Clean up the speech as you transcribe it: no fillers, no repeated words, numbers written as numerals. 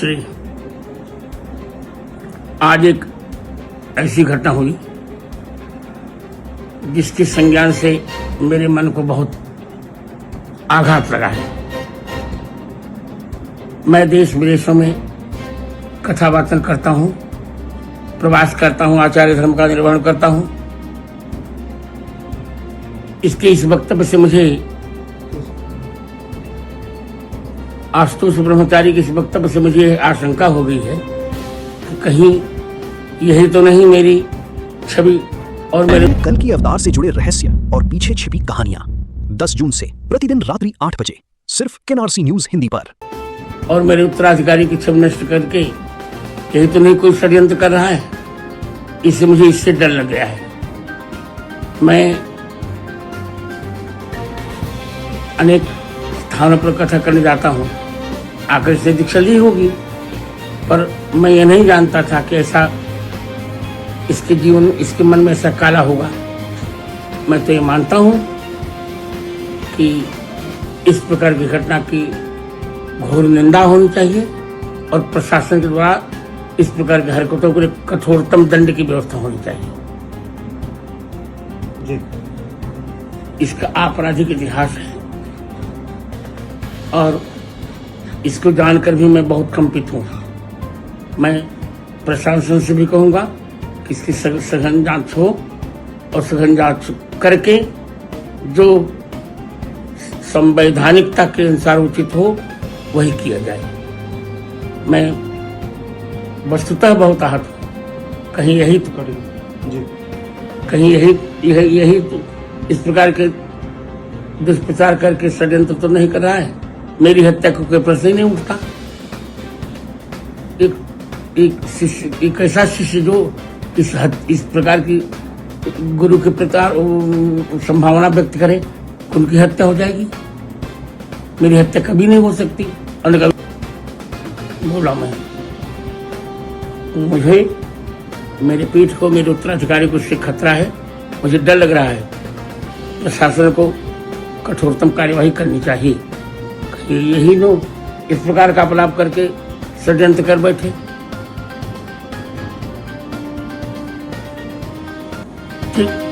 श्री आज एक ऐसी घटना हुई जिसके संज्ञान से मेरे मन को बहुत आघात लगा है। मैं देश विदेशों में कथावाचन करता हूँ, प्रवास करता हूँ, आचार्य धर्म का निर्वहन करता हूँ। इसके इस वक्तव्य से मुझे आशुतोष ब्रह्मचारी के इस वक्तव्य से मुझे आशंका हो गई है कि कहीं यही तो नहीं मेरी छवि और मेरे कल की अवतार से जुड़े रहस्य और पीछे छिपी कहानियां 10 जून से प्रतिदिन रात्रि 8 बजे सिर्फ NRC न्यूज हिंदी पर। और मेरे उत्तराधिकारी की छवि नष्ट करके यही तो नहीं कोई षड्यंत्र कर रहा है। इससे मुझे इससे डर लग गया है। मैं अनेक स्थानों पर कथा करने जाता हूँ, आकर से दीक्षा ली होगी, पर मैं ये नहीं जानता था कि ऐसा इसके मन में ऐसा काला होगा। मैं तो ये मानता हूँ कि इस प्रकार की घटना की घोर निंदा होनी चाहिए और प्रशासन के द्वारा इस प्रकार की हरकतों के लिए कठोरतम दंड की व्यवस्था होनी चाहिए जी। इसका आपराधिक इतिहास है और इसको जानकर भी मैं बहुत कंपित हूँ। मैं प्रशासन से भी कहूँगा कि इसकी सघन जांच हो और सघन जांच करके जो संवैधानिकता के अनुसार उचित हो वही किया जाए। मैं वस्तुतः बहुत आहत हूँ। कहीं यही तो करें जी, कहीं यही तो इस प्रकार के दुष्प्रचार करके षड्यंत्र तो नहीं कर रहा है। मेरी हत्या को कोई प्रश्न ही नहीं उठता। एक ऐसा शिष्य जो इस प्रकार की गुरु के प्रति संभावना व्यक्त करे, उनकी हत्या हो जाएगी। मेरी हत्या कभी नहीं हो सकती। बोला मैं, मुझे मेरे पीठ को, मेरे उत्तराधिकारी को इससे खतरा है। मुझे डर लग रहा है। प्रशासन को कठोरतम कार्यवाही करनी चाहिए। यही लोग इस प्रकार का अपलाप करके षड्यंत्र कर बैठे। ठीक।